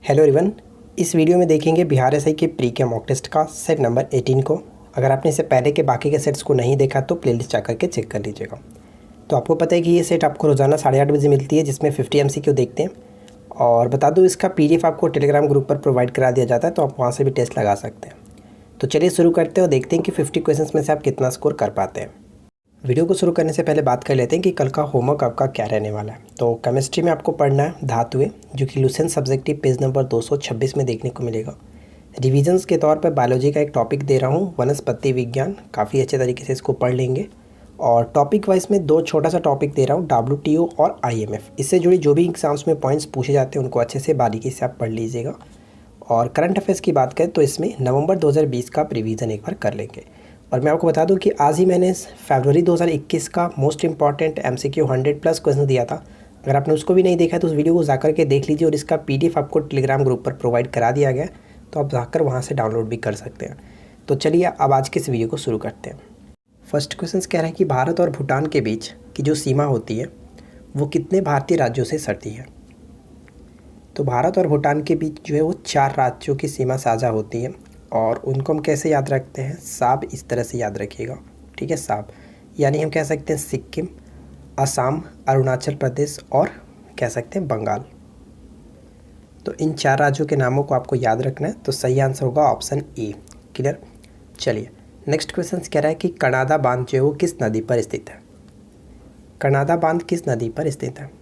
Hello everyone. इस video में देखेंगे बिहार एसआई के प्री के मॉक टेस्ट का सेट नंबर 18 को। अगर आपने इससे पहले के बाकी के सेट्स को नहीं देखा तो प्लेलिस्ट जाकर के चेक कर लीजिएगा। तो आपको पता है कि ये सेट आपको रोज़ाना 8:30 बजे मिलती है, जिसमें 50 MCQ देखते हैं। और बता दूँ, इसका PDF आपको टेलीग्राम ग्रुप पर प्रोवाइड करा दिया जाता है, तो आप वहाँ से भी टेस्ट लगा सकते हैं। तो चलिए शुरू करते हैं और देखते हैं कि 50 क्वेश्चन में से आप कितना स्कोर कर पाते हैं। वीडियो को शुरू करने से पहले बात कर लेते हैं कि कल का होमवर्क आपका क्या रहने वाला है। तो केमिस्ट्री में आपको पढ़ना है धातुएं, जो कि लुसेंट सब्जेक्टिव पेज नंबर 226 में देखने को मिलेगा। रिविजन्स के तौर पर बायोलॉजी का एक टॉपिक दे रहा हूँ, वनस्पति विज्ञान। काफ़ी अच्छे तरीके से इसको पढ़ लेंगे। और टॉपिक वाइज में दो छोटा सा टॉपिक दे रहा हूँ, WTO और IMF। इससे जुड़ी जो भी एग्जाम्स में पॉइंट्स पूछे जाते हैं उनको अच्छे से बारीकी से आप पढ़ लीजिएगा। और करंट अफेयर्स की बात करें तो इसमें नवंबर 2020 का रिवीजन एक बार कर लेंगे। और मैं आपको बता दूं कि आज ही मैंने फरवरी 2021 का मोस्ट इंपॉर्टेंट MCQ 100+ क्वेश्चन दिया था। अगर आपने उसको भी नहीं देखा तो उस वीडियो को जाकर के देख लीजिए, और इसका PDF आपको टेलीग्राम ग्रुप पर प्रोवाइड करा दिया गया, तो आप जाकर वहां से डाउनलोड भी कर सकते हैं। तो चलिए अब आज के इस वीडियो को शुरू करते हैं। फर्स्ट क्वेश्चन कह रहा है कि भारत और भूटान के बीच की जो सीमा होती है वो कितने भारतीय राज्यों से सटती है। तो भारत और भूटान के बीच जो है वो 4 राज्यों की सीमा साझा होती है। और उनको हम कैसे याद रखते हैं, साब इस तरह से याद रखिएगा, ठीक है। साब यानी हम कह सकते हैं सिक्किम, असम, अरुणाचल प्रदेश और कह सकते हैं बंगाल। तो इन 4 राज्यों के नामों को आपको याद रखना है। तो सही आंसर होगा ऑप्शन ए। क्लियर। चलिए नेक्स्ट क्वेश्चन कह रहा है कि कर्नादा बांध जो है वो किस नदी पर स्थित है। कर्नादा बांध किस नदी पर स्थित है।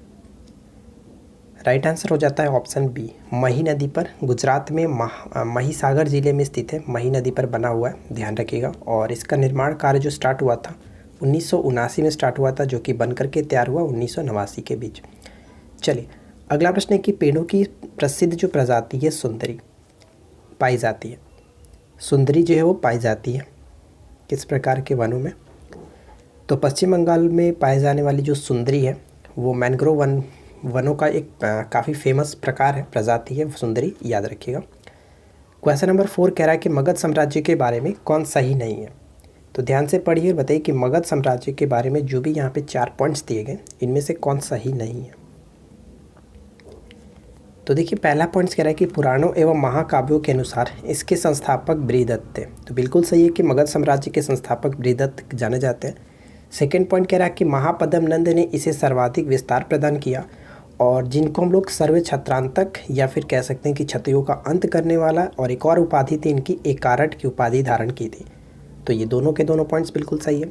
राइट आंसर हो जाता है ऑप्शन बी, मही नदी पर। गुजरात में महिसागर ज़िले में स्थित है, मही नदी पर बना हुआ है, ध्यान रखिएगा। और इसका निर्माण कार्य जो स्टार्ट हुआ था 1979 में स्टार्ट हुआ था, जो कि बन करके तैयार हुआ 1989 के बीच। चलिए अगला प्रश्न है कि पेड़ों की प्रसिद्ध जो प्रजाति है सुंदरी पाई जाती है। सुंदरी जो है वो पाई जाती है किस प्रकार के वनों में। तो पश्चिम बंगाल में पाए जाने वाली जो सुंदरी है वो मैंग्रोव वनों का एक काफ़ी फेमस प्रकार है, प्रजाति है सुंदरी, याद रखिएगा। क्वेश्चन नंबर 4 कह रहा है कि मगध साम्राज्य के बारे में कौन सही नहीं है। तो ध्यान से पढ़िए और बताइए कि मगध साम्राज्य के बारे में जो भी यहाँ पे 4 पॉइंट्स दिए गए इनमें से कौन सही नहीं है। तो देखिए पहला पॉइंट कह रहा है कि पुराणों एवं महाकाव्यों के अनुसार इसके संस्थापक बृहदत्त थे। तो बिल्कुल सही है कि मगध साम्राज्य के संस्थापक बृहदत्त जाने जाते हैं। सेकेंड पॉइंट कह रहा है कि महापद्म नंद ने इसे सर्वाधिक विस्तार प्रदान किया, और जिनको हम लोग सर्व छत्रांतक या फिर कह सकते हैं कि क्षत्रियों का अंत करने वाला, और एक और उपाधि थी इनकी एकारट की उपाधि धारण की थी। तो ये दोनों के दोनों पॉइंट्स बिल्कुल सही है।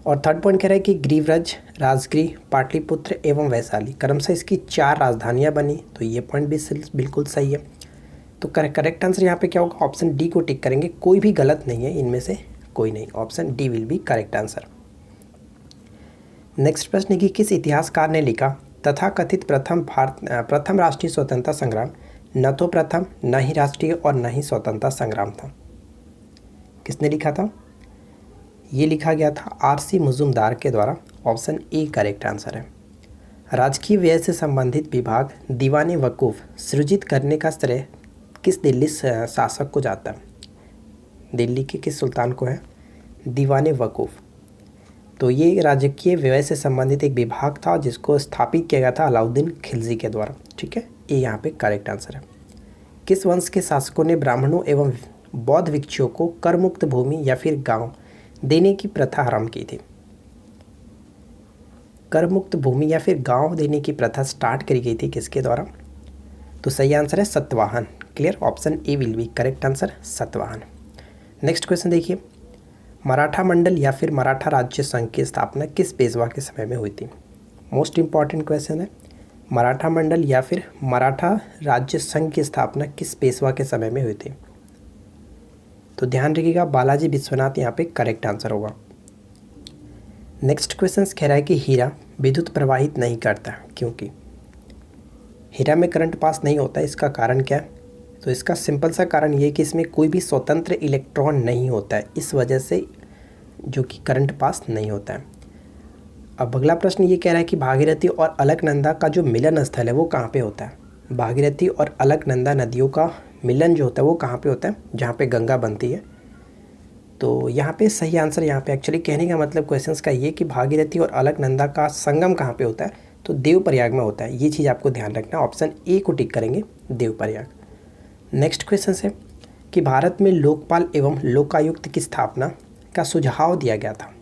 और थर्ड पॉइंट कह रहा है कि ग्रीवरज, राजगृह, पाटलिपुत्र एवं वैशाली क्रमशः इसकी 4 राजधानियां बनी। तो ये पॉइंट भी बिल्कुल सही है। तो करेक्ट आंसर यहाँ पे क्या होगा, ऑप्शन डी को टिक करेंगे। कोई भी गलत नहीं है इनमें से, कोई नहीं। Option D will be correct answer. Next प्रश्न है कि किस इतिहासकार ने लिखा तथाकथित प्रथम राष्ट्रीय स्वतंत्रता संग्राम न तो प्रथम, न ही राष्ट्रीय और न ही स्वतंत्रता संग्राम था। किसने लिखा था। ये लिखा गया था RC मुजुमदार के द्वारा। ऑप्शन ए करेक्ट आंसर है। राजकीय व्यय से संबंधित विभाग दीवाने वकूफ़ सृजित करने का श्रेय किस दिल्ली शासक को जाता है। दिल्ली के किस सुल्तान को है दीवाने वकूफ़। तो ये राजकीय व्यय से संबंधित एक विभाग था जिसको स्थापित किया गया था अलाउद्दीन खिलजी के द्वारा, ठीक है। ये यहाँ पे करेक्ट आंसर है। किस वंश के शासकों ने ब्राह्मणों एवं बौद्ध भिक्षुओं को कर मुक्त भूमि या फिर गांव देने की प्रथा आरंभ की थी। कर मुक्त भूमि या फिर गांव देने की प्रथा स्टार्ट करी गई थी किसके द्वारा। तो सही आंसर है Satavahana. Clear. Option A will be correct answer, Satavahana. Next question देखिए, मराठा मंडल या फिर मराठा राज्य संघ की स्थापना किस पेशवा के समय में हुई थी। मोस्ट इंपॉर्टेंट क्वेश्चन है, मराठा मंडल या फिर मराठा राज्य संघ की स्थापना किस पेशवा के समय में हुई थी। तो ध्यान रखिएगा बालाजी विश्वनाथ यहाँ पे करेक्ट आंसर होगा। नेक्स्ट क्वेश्चन कह रहा है कि हीरा विद्युत प्रवाहित नहीं करता क्योंकि। हीरा में करंट पास नहीं होता, इसका कारण क्या है। तो इसका सिंपल सा कारण ये है कि इसमें कोई भी स्वतंत्र इलेक्ट्रॉन नहीं होता है, इस वजह से जो कि करंट पास नहीं होता है। अब अगला प्रश्न ये कह रहा है कि भागीरथी और अलकनंदा का जो मिलन स्थल है वो कहाँ पे होता है। भागीरथी और अलकनंदा नदियों का मिलन जो होता है वो कहाँ पे होता है, जहाँ पे गंगा बनती है। तो यहाँ पे सही आंसर, यहाँ पे एक्चुअली कहने का मतलब क्वेश्चंस का ये कि भागीरथी और अलकनंदा का संगम कहाँ पे होता है, तो देवप्रयाग में होता है। ये चीज़ आपको ध्यान रखना, ऑप्शन ए को टिक करेंगे, देवप्रयाग। नेक्स्ट क्वेश्चन है कि भारत में लोकपाल एवं लोकायुक्त की स्थापना का सुझाव दिया गया था।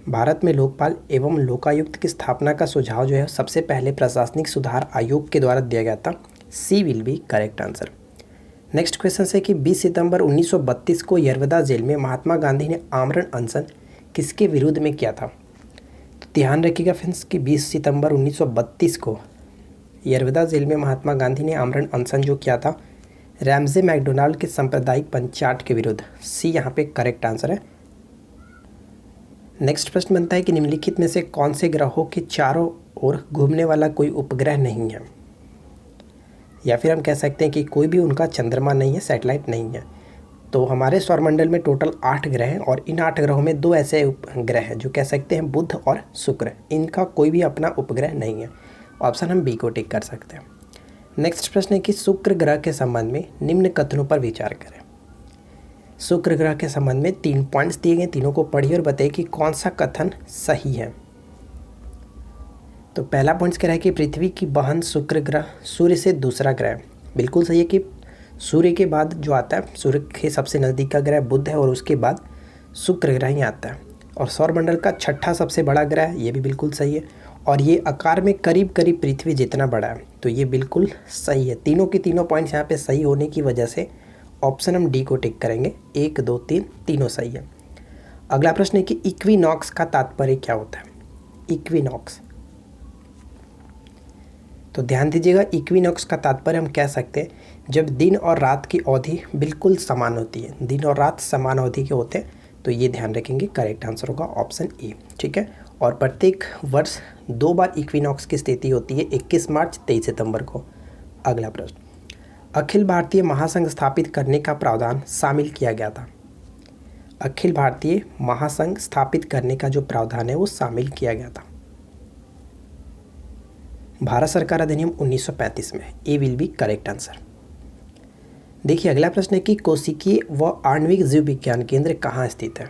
भारत में लोकपाल एवं लोकायुक्त की स्थापना का सुझाव जो है सबसे पहले प्रशासनिक सुधार आयोग के द्वारा दिया गया था। C will be correct answer. Next question है कि 20 सितंबर 1932 को यरवदा जेल में महात्मा गांधी ने आमरण अनशन किसके विरुद्ध में किया था। तो ध्यान रखिएगा फ्रेंड्स कि 20 सितंबर 1932 को यरवदा जेल में महात्मा गांधी ने आमरण अनशन जो किया था रैमजे मैकडोनाल्ड के सांप्रदायिक पंचाट के विरुद्ध। सी यहाँ पे करेक्ट आंसर है। नेक्स्ट प्रश्न बनता है कि निम्नलिखित में से कौन से ग्रहों के चारों ओर घूमने वाला कोई उपग्रह नहीं है, या फिर हम कह सकते हैं कि कोई भी उनका चंद्रमा नहीं है, सैटेलाइट नहीं है। तो हमारे सौरमंडल में टोटल 8 ग्रह हैं और इन 8 ग्रहों में 2 ऐसे उपग्रह हैं जो कह सकते हैं बुध और शुक्र। इनका कोई भी अपना उपग्रह नहीं है। ऑप्शन हम बी को टिक कर सकते हैं। नेक्स्ट प्रश्न है कि शुक्र ग्रह के संबंध में निम्न कथनों पर विचार करें। शुक्र ग्रह के संबंध में 3 पॉइंट्स दिए गए, तीनों को पढ़िए और बताइए कि कौन सा कथन सही है। तो पहला पॉइंट कह रहा है कि पृथ्वी की बहन शुक्र ग्रह सूर्य से दूसरा ग्रह। बिल्कुल सही है कि सूर्य के बाद जो आता है, सूर्य के सबसे नज़दीक का ग्रह बुध है और उसके बाद शुक्र ग्रह ही आता है। और सौरमंडल का छठा सबसे बड़ा ग्रह है, ये भी बिल्कुल सही है। और ये आकार में करीब करीब पृथ्वी जितना बड़ा है, तो ये बिल्कुल सही है। तीनों के तीनों पॉइंट्स यहाँ पे सही होने की वजह से ऑप्शन हम डी को टिक करेंगे। 1 2 3 तीनों सही है। अगला प्रश्न है कि इक्विनॉक्स का तात्पर्य क्या होता है। इक्विनॉक्स, तो ध्यान दीजिएगा, इक्विनॉक्स का तात्पर्य हम कह सकते हैं जब दिन और रात की अवधि बिल्कुल समान होती है। दिन और रात समान अवधि के होते हैं, तो ये ध्यान रखेंगे। करेक्ट आंसर होगा ऑप्शन ए। ठीक है। और प्रत्येक वर्ष 2 बार इक्विनॉक्स की स्थिति होती है, 21 मार्च 23 सितंबर को। अगला प्रश्न, अखिल भारतीय महासंघ स्थापित करने का प्रावधान शामिल किया गया था। अखिल भारतीय महासंघ स्थापित करने का जो प्रावधान है वो शामिल किया गया था भारत सरकार अधिनियम 1935 में। ए विल बी करेक्ट आंसर। देखिए अगला प्रश्न है कि कोशिकीय व आणविक जीव विज्ञान केंद्र कहाँ स्थित है।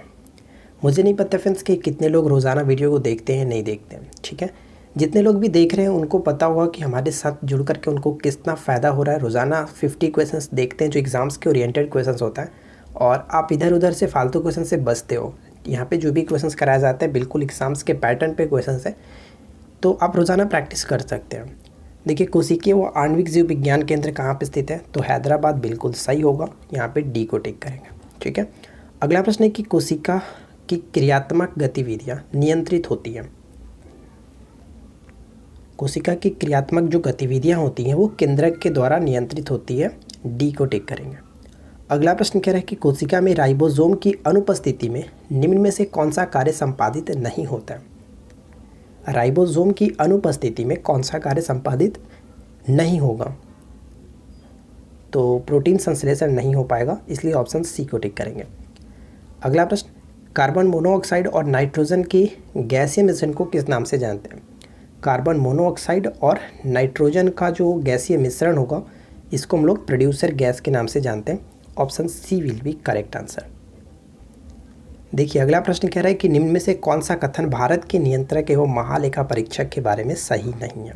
मुझे नहीं पता फ्रेंड्स कि कितने लोग रोज़ाना वीडियो को देखते हैं नहीं देखते हैं। ठीक है, जितने लोग भी देख रहे हैं उनको पता होगा कि हमारे साथ जुड़ करके उनको कितना फ़ायदा हो रहा है। रोज़ाना 50 क्वेश्चंस देखते हैं जो एग्ज़ाम्स के ओरिएंटेड क्वेश्चंस होता है, और आप इधर उधर से फालतू क्वेश्चन से बचते हो। यहाँ पे जो भी क्वेश्चंस कराया जाता है बिल्कुल एग्ज़ाम्स के पैटर्न पे क्वेश्चंस है, तो आप रोज़ाना प्रैक्टिस कर सकते हैं। देखिए कोशिकीय व आणविक जीव विज्ञान केंद्र कहाँ पे स्थित है, तो हैदराबाद बिल्कुल सही होगा। यहाँ पे डी को टिक करेंगे। ठीक है। अगला प्रश्न है कि कोशिका की क्रियात्मक गतिविधियाँ नियंत्रित होती हैं। कोशिका की क्रियात्मक जो गतिविधियाँ होती हैं वो केंद्रक के द्वारा नियंत्रित होती है। डी को टिक करेंगे। अगला प्रश्न कह रहा है कि कोशिका में राइबोसोम की अनुपस्थिति में निम्न में से कौन सा कार्य संपादित नहीं होता है। राइबोसोम की अनुपस्थिति में कौन सा कार्य संपादित नहीं होगा, तो प्रोटीन संश्लेषण नहीं हो पाएगा, इसलिए ऑप्शन सी को टिक करेंगे। अगला प्रश्न, कार्बन मोनोऑक्साइड और नाइट्रोजन के गैसीय मिश्रण को किस नाम से जानते हैं। कार्बन मोनोऑक्साइड और नाइट्रोजन का जो गैसीय मिश्रण होगा इसको हम लोग प्रोड्यूसर गैस के नाम से जानते हैं। Option C will be correct answer. देखिए अगला प्रश्न कह रहा है कि निम्न में से कौन सा कथन भारत के नियंत्रक एवं महालेखा परीक्षक के बारे में सही नहीं है।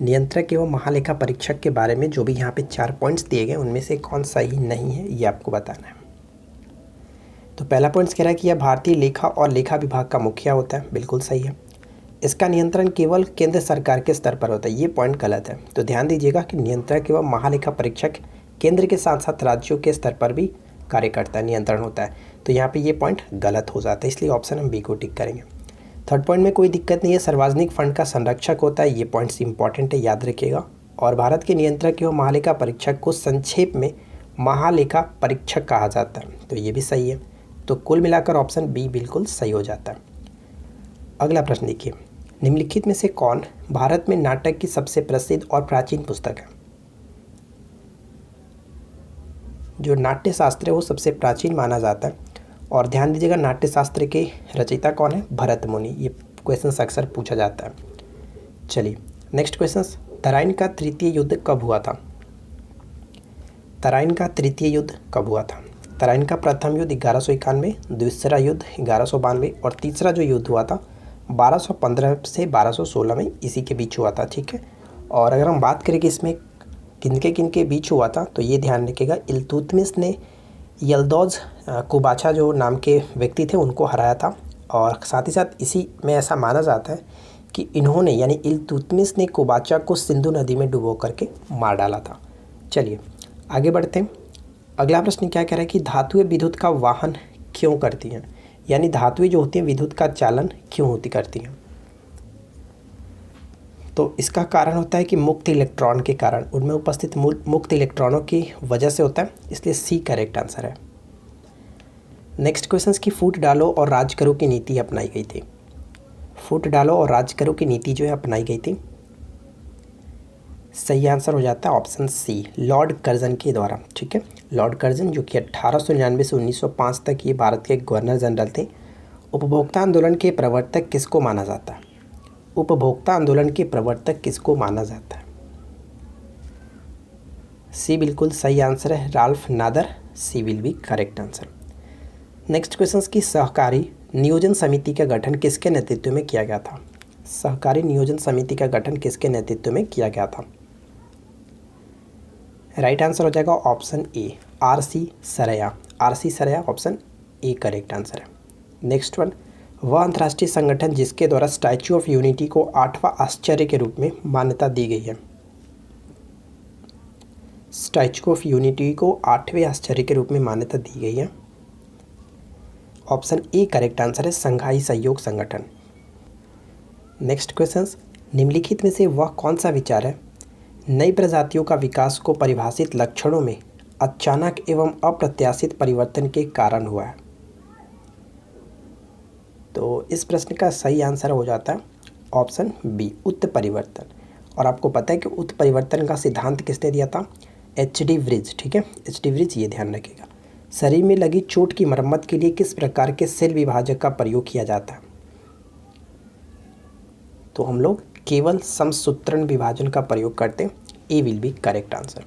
नियंत्रक एवं महालेखा परीक्षक के बारे में जो भी यहाँ पे 4 पॉइंट्स दिए गए उनमें से कौन सही नहीं है ये आपको बताना है। तो पहला पॉइंट कह रहा है कि यह भारतीय लेखा और लेखा विभाग का मुखिया होता है। बिल्कुल सही है। इसका नियंत्रण केवल केंद्र सरकार के स्तर पर होता है, ये पॉइंट गलत है। तो ध्यान दीजिएगा कि नियंत्रक एवं महालेखा परीक्षक केंद्र के साथ साथ राज्यों के स्तर पर भी कार्य करता है, नियंत्रण होता है। तो यहाँ पे ये पॉइंट गलत हो जाता है, इसलिए ऑप्शन हम बी को टिक करेंगे। थर्ड पॉइंट में कोई दिक्कत नहीं है, सार्वजनिक फंड का संरक्षक होता है, ये पॉइंट्स इंपॉर्टेंट है, याद रखिएगा। और भारत के नियंत्रक एवं महालेखा परीक्षक को संक्षेप में महालेखा परीक्षक कहा जाता है, तो ये भी सही है। तो कुल मिलाकर ऑप्शन बी बिल्कुल सही हो जाता है। अगला प्रश्न देखिए, निम्नलिखित में से कौन भारत में नाटक की सबसे प्रसिद्ध और प्राचीन पुस्तक है। जो नाट्य शास्त्र है वो सबसे प्राचीन माना जाता है। और ध्यान दीजिएगा नाट्य शास्त्र के रचयिता कौन है, भरत मुनि। ये क्वेश्चन अक्सर पूछा जाता है। चलिए नेक्स्ट क्वेश्चन, तराइन का तृतीय युद्ध कब हुआ था। तराइन का तृतीय युद्ध कब हुआ था। तराइन का प्रथम युद्ध 1191, दूसरा युद्ध 1192 और तीसरा जो युद्ध हुआ था 1215 से 1216 में इसी के बीच हुआ था, ठीक है। और अगर हम बात करें कि इसमें किन के बीच हुआ था, तो ये ध्यान रखिएगा, इल्तुतमिश ने यल्दौज कुबाचा जो नाम के व्यक्ति थे उनको हराया था। और साथ ही साथ इसी में ऐसा माना जाता है कि इन्होंने यानी इल्तुतमिश ने कुबाचा को सिंधु नदी में डुबो करके मार डाला था। चलिए आगे बढ़ते हैं। अगला प्रश्न क्या कह रहा है कि धातुएं विद्युत का वाहन क्यों करती हैं, यानी धातुएं जो होती हैं विद्युत का चालन क्यों होती करती हैं। तो इसका कारण होता है कि मुक्त इलेक्ट्रॉन के कारण, उनमें उपस्थित मुक्त इलेक्ट्रॉनों की वजह से होता है, इसलिए सी करेक्ट आंसर है। नेक्स्ट क्वेश्चन की फूट डालो और राज करो की नीति अपनाई गई थी। फूट डालो और राज करो की नीति जो है अपनाई गई थी, सही आंसर हो जाता है ऑप्शन सी, लॉर्ड कर्जन के द्वारा, ठीक है। लॉर्ड कर्जन जो कि 1899 से 1905 तक ये भारत के गवर्नर जनरल थे। उपभोक्ता आंदोलन के प्रवर्तक किसको माना जाता है। उपभोक्ता आंदोलन के प्रवर्तक किसको माना जाता है। सी बिल्कुल सही आंसर है, Ralph Nader, C will be correct answer. Next question की सहकारी नियोजन समिति का गठन किसके नेतृत्व में किया गया था। सहकारी नियोजन समिति का गठन किसके नेतृत्व में किया गया था। राइट आंसर हो जाएगा option A, RC. Saraiya, RC. Saraiya option A correct answer है। नेक्स्ट वन, वह अंतर्राष्ट्रीय संगठन जिसके द्वारा स्टैच्यू ऑफ यूनिटी को 8वां आश्चर्य के रूप में मान्यता दी गई है। स्टैच्यू ऑफ यूनिटी को 8वें आश्चर्य के रूप में मान्यता दी गई है, ऑप्शन ए करेक्ट आंसर है, संघाई सहयोग संगठन। नेक्स्ट क्वेश्चन, निम्नलिखित में से वह कौन सा विचार है नई प्रजातियों का विकास को परिभाषित लक्षणों में अचानक एवं अप्रत्याशित परिवर्तन के कारण हुआ है। तो इस प्रश्न का सही आंसर हो जाता है ऑप्शन बी, उत्परिवर्तन। और आपको पता है कि उत्परिवर्तन का सिद्धांत किसने दिया था, एच.डी. व्रिज, ठीक है, एच.डी. व्रिज, ये ध्यान रखिएगा। शरीर में लगी चोट की मरम्मत के लिए किस प्रकार के सेल विभाजक का प्रयोग किया जाता है। तो हम लोग केवल समसूत्रण विभाजन का प्रयोग करते हैं, A will be correct answer.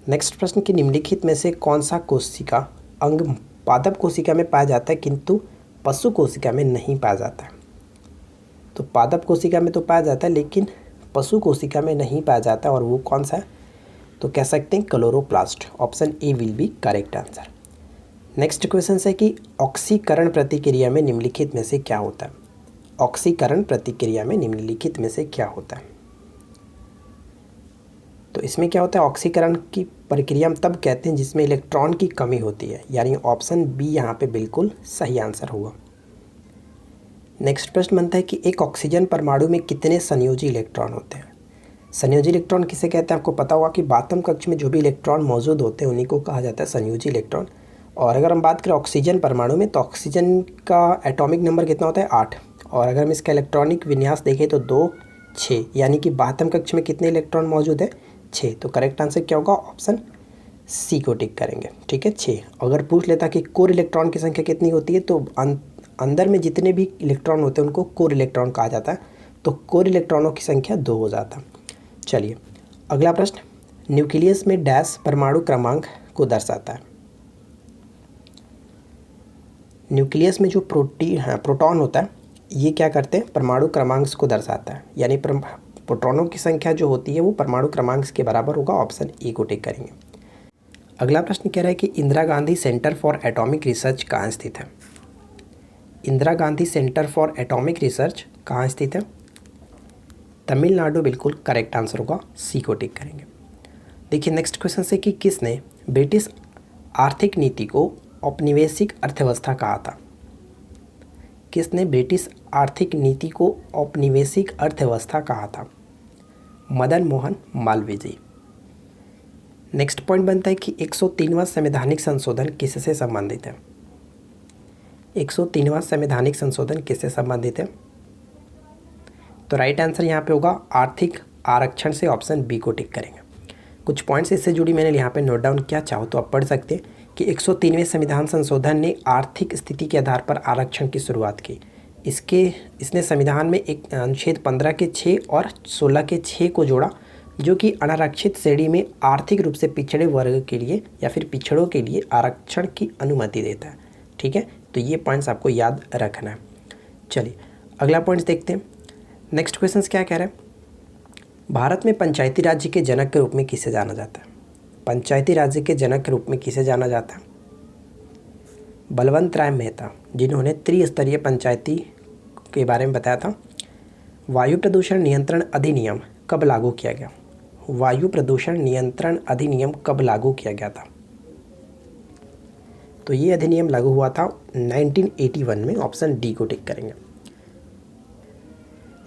Next प्रश्न की निम्नलिखित में से कौन सा कोशिका अंग पादप कोशिका में पाया जाता है किंतु पशु कोशिका में नहीं पाया जाता है। तो पादप कोशिका में तो पाया जाता है लेकिन पशु कोशिका में नहीं पाया जाता, और वो कौन सा है, तो कह सकते हैं chloroplast, option A will be correct answer. Next question है कि ऑक्सीकरण प्रतिक्रिया में निम्नलिखित में से क्या होता है। ऑक्सीकरण प्रतिक्रिया में निम्नलिखित में से क्या होता है। तो इसमें क्या होता है, ऑक्सीकरण की प्रक्रिया हम तब कहते हैं जिसमें इलेक्ट्रॉन की कमी होती है, यानी ऑप्शन बी यहाँ पे बिल्कुल सही आंसर होगा। नेक्स्ट प्रश्न बनता है कि एक ऑक्सीजन परमाणु में कितने संयोजी इलेक्ट्रॉन होते हैं। संयोजी इलेक्ट्रॉन किसे कहते हैं, आपको पता होगा कि बातम कक्ष में जो भी इलेक्ट्रॉन मौजूद होते हैं उन्हीं को कहा जाता है संयोजी इलेक्ट्रॉन। और अगर हम बात करें ऑक्सीजन परमाणु में, तो ऑक्सीजन का एटॉमिक नंबर कितना होता है, 8। और अगर हम इसका इलेक्ट्रॉनिक विन्यास देखें तो 2, 6, यानी कि बातम कक्ष में कितने इलेक्ट्रॉन मौजूद है, 6। तो करेक्ट आंसर क्या होगा, ऑप्शन सी को टिक करेंगे, ठीक है, 6। अगर पूछ लेता कि कोर इलेक्ट्रॉन की संख्या कितनी होती है, तो अंदर में जितने भी इलेक्ट्रॉन होते हैं उनको कोर इलेक्ट्रॉन कहा जाता है, तो कोर इलेक्ट्रॉनों की संख्या 2 हो जाता। चलिए अगला प्रश्न, न्यूक्लियस में डैश परमाणु क्रमांक को दर्शाता है। न्यूक्लियस में जो प्रोटॉन होता है ये क्या करते हैं, परमाणु क्रमांक को दर्शाता है, यानी प्रोटॉनों की संख्या जो होती है वो परमाणु क्रमांक के बराबर होगा, ऑप्शन ए को टिक करेंगे। अगला प्रश्न कह रहा है कि Indira Gandhi centre for atomic research कहाँ स्थित है। Indira Gandhi centre for atomic research कहाँ स्थित है, तमिलनाडु, बिल्कुल करेक्ट आंसर होगा, सी को टिक करेंगे। देखिए नेक्स्ट क्वेश्चन से कि किसने ब्रिटिश आर्थिक नीति को औपनिवेशिक अर्थव्यवस्था कहा था। किसने ब्रिटिश आर्थिक नीति को औपनिवेशिक अर्थव्यवस्था कहा था, मदन मोहन मालवीय जी। नेक्स्ट पॉइंट बनता है कि 103वां संवैधानिक संशोधन किससे संबंधित है। 103वां संवैधानिक संशोधन किससे संबंधित है, तो राइट आंसर यहाँ पे होगा आर्थिक आरक्षण से, ऑप्शन बी को टिक करेंगे। कुछ पॉइंट्स इससे जुड़ी मैंने यहाँ पे नोट डाउन किया, चाहो तो आप पढ़ सकते हैं कि 103वें संविधान संशोधन ने आर्थिक स्थिति के आधार पर आरक्षण की शुरुआत की। इसने संविधान में एक अनुच्छेद 15 के 6 और 16 के 6 को जोड़ा, जो कि अनारक्षित श्रेणी में आर्थिक रूप से पिछड़े वर्ग के लिए या फिर पिछड़ों के लिए आरक्षण की अनुमति देता है, ठीक है। तो ये पॉइंट्स आपको याद रखना है। चलिए अगला पॉइंट देखते हैं। नेक्स्ट क्वेश्चन क्या कह रहा है, भारत में पंचायती राज्य के जनक के रूप में किसे जाना जाता है? पंचायती राज्य के जनक के रूप में किसे जाना जाता है? बलवंत राय मेहता, जिन्होंने त्रिस्तरीय पंचायती के बारे में बताया था। वायु प्रदूषण नियंत्रण अधिनियम कब लागू किया गया? वायु प्रदूषण नियंत्रण अधिनियम कब लागू किया गया था? तो ये अधिनियम लागू हुआ था 1981 में। ऑप्शन डी को टिक करेंगे।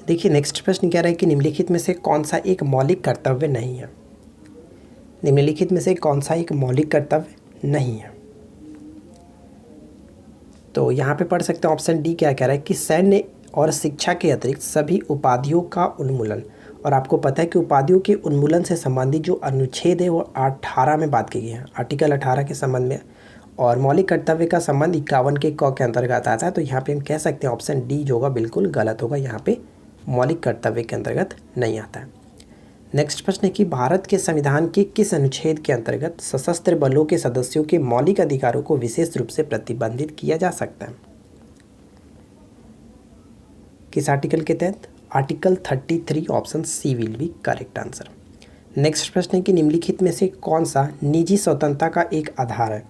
देखिए नेक्स्ट प्रश्न कह रहा है कि निम्नलिखित में से कौन सा एक मौलिक कर्तव्य नहीं है? निम्नलिखित में से कौन सा एक मौलिक कर्तव्य नहीं है? तो यहाँ पे पढ़ सकते हैं ऑप्शन डी क्या कह रहा है कि सैन्य और शिक्षा के अतिरिक्त सभी उपाधियों का उन्मूलन। और आपको पता है कि उपाधियों के उन्मूलन से संबंधित जो अनुच्छेद है वो 18 में बात की गई है, आर्टिकल 18 के संबंध में। और मौलिक कर्तव्य का संबंध 51 के क के अंतर्गत आता है। तो यहाँ पे हम कह सकते हैं ऑप्शन डी जो होगा बिल्कुल गलत होगा, यहाँ पे मौलिक कर्तव्य के अंतर्गत नहीं आता है। नेक्स्ट प्रश्न है कि भारत के संविधान के किस अनुच्छेद के अंतर्गत सशस्त्र बलों के सदस्यों के मौलिक अधिकारों को विशेष रूप से प्रतिबंधित किया जा सकता है? किस आर्टिकल के तहत? Article 33। Option C will be correct answer. Next प्रश्न है कि निम्नलिखित में से कौन सा निजी स्वतंत्रता का एक आधार है?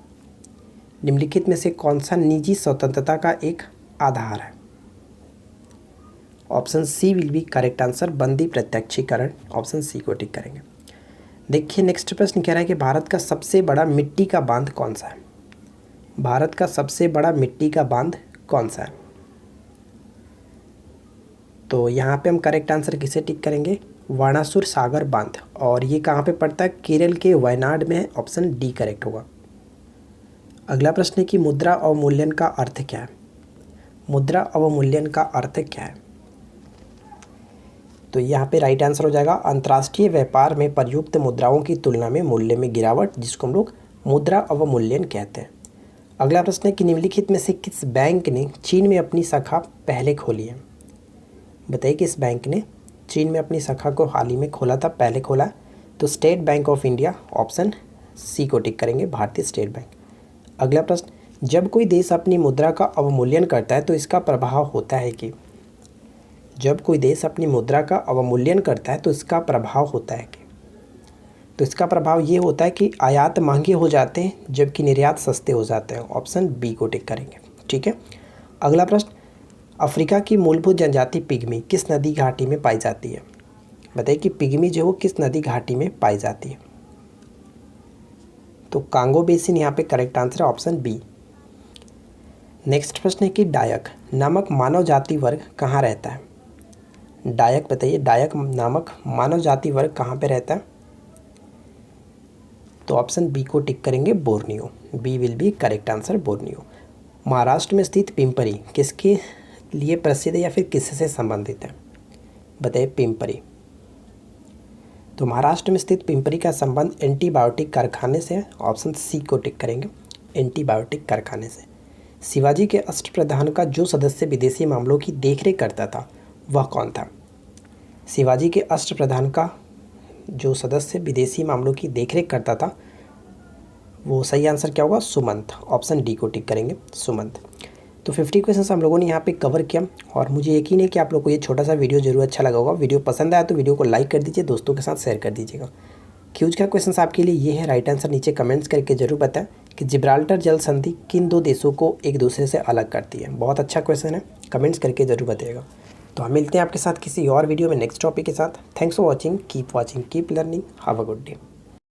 निम्नलिखित में से कौन सा निजी स्वतंत्रता का एक आधार है? Option C will be correct answer, बंदी प्रत्यक्षीकरण। ऑप्शन सी को टिक करेंगे। देखिए नेक्स्ट प्रश्न कह रहा है कि भारत का सबसे बड़ा मिट्टी का बांध कौन सा है? भारत का सबसे बड़ा मिट्टी का बांध कौन सा है? तो यहाँ पे हम करेक्ट आंसर किसे टिक करेंगे? वर्णासुर सागर बांध। और ये कहाँ पे पड़ता है? केरल के वायनाड में है। ऑप्शन डी करेक्ट होगा। अगला प्रश्न है कि मुद्रा अवमूल्यन का अर्थ क्या है? मुद्रा अवमूल्यन का अर्थ क्या है? तो यहाँ पे राइट आंसर हो जाएगा अंतर्राष्ट्रीय व्यापार में प्रयुक्त मुद्राओं की तुलना में मूल्य में गिरावट, जिसको हम लोग मुद्रा अवमूल्यन कहते हैं। अगला प्रश्न है कि निम्नलिखित में से किस बैंक ने चीन में अपनी शाखा पहले खोली है? बताइए किस बैंक ने चीन में अपनी शाखा को हाल ही में खोला था, पहले खोला? तो state bank of India. Option C को टिक करेंगे, भारतीय स्टेट बैंक। अगला प्रश्न, जब कोई देश अपनी मुद्रा का अवमूल्यन करता है तो इसका प्रभाव होता है कि? जब कोई देश अपनी मुद्रा का अवमूल्यन करता है तो इसका प्रभाव होता है कि? तो इसका प्रभाव ये होता है कि आयात महंगे हो जाते हैं जबकि निर्यात सस्ते हो जाते हैं। ऑप्शन बी को टिक करेंगे। ठीक है। अगला प्रश्न, अफ्रीका की मूलभूत जनजाति पिग्मी किस नदी घाटी में पाई जाती है? बताइए कि पिग्मी जो हो किस नदी घाटी में पाई जाती है? तो कांगो बेसिन यहाँ पे करेक्ट आंसर है, ऑप्शन बी। नेक्स्ट प्रश्न है कि डायक नामक मानव जाति वर्ग कहाँ रहता है? डायक बताइए, डायक नामक मानव जाति वर्ग कहाँ पे रहता है? तो ऑप्शन बी को टिक करेंगे, Borneo. B will be correct answer, Borneo. Maharashtra में स्थित पिंपरी किसके लिए प्रसिद्ध है या फिर किससे संबंधित है? बताइए पिंपरी। तो महाराष्ट्र में स्थित पिंपरी का संबंध एंटीबायोटिक कारखाने से है। ऑप्शन सी को टिक करेंगे, एंटीबायोटिक कारखाने से। शिवाजी के अष्टप्रधान का जो सदस्य विदेशी मामलों की देखरेख करता था वह कौन था? शिवाजी के अष्टप्रधान का जो सदस्य विदेशी मामलों की देखरेख करता था वो सही आंसर क्या होगा? सुमंत। ऑप्शन डी को टिक करेंगे, सुमंत। तो 50 क्वेश्चन हम लोगों ने यहाँ पे कवर किया और मुझे यकीन है कि आप लोग को ये छोटा सा वीडियो जरूर अच्छा लगा होगा। वीडियो पसंद आया तो वीडियो को लाइक कर दीजिए, दोस्तों के साथ शेयर कर दीजिएगा। क्यूज का क्वेश्चन आपके लिए ये है, राइट आंसर नीचे कमेंट्स करके जरूर बताएं कि जिब्राल्टर जल संधि किन दो देशों को एक दूसरे से अलग करती है? बहुत अच्छा क्वेश्चन है, कमेंट्स करके जरूर बताइएगा। तो हम मिलते हैं आपके साथ किसी और वीडियो में नेक्स्ट टॉपिक के साथ। Thanks for watching, keep learning, have a good day.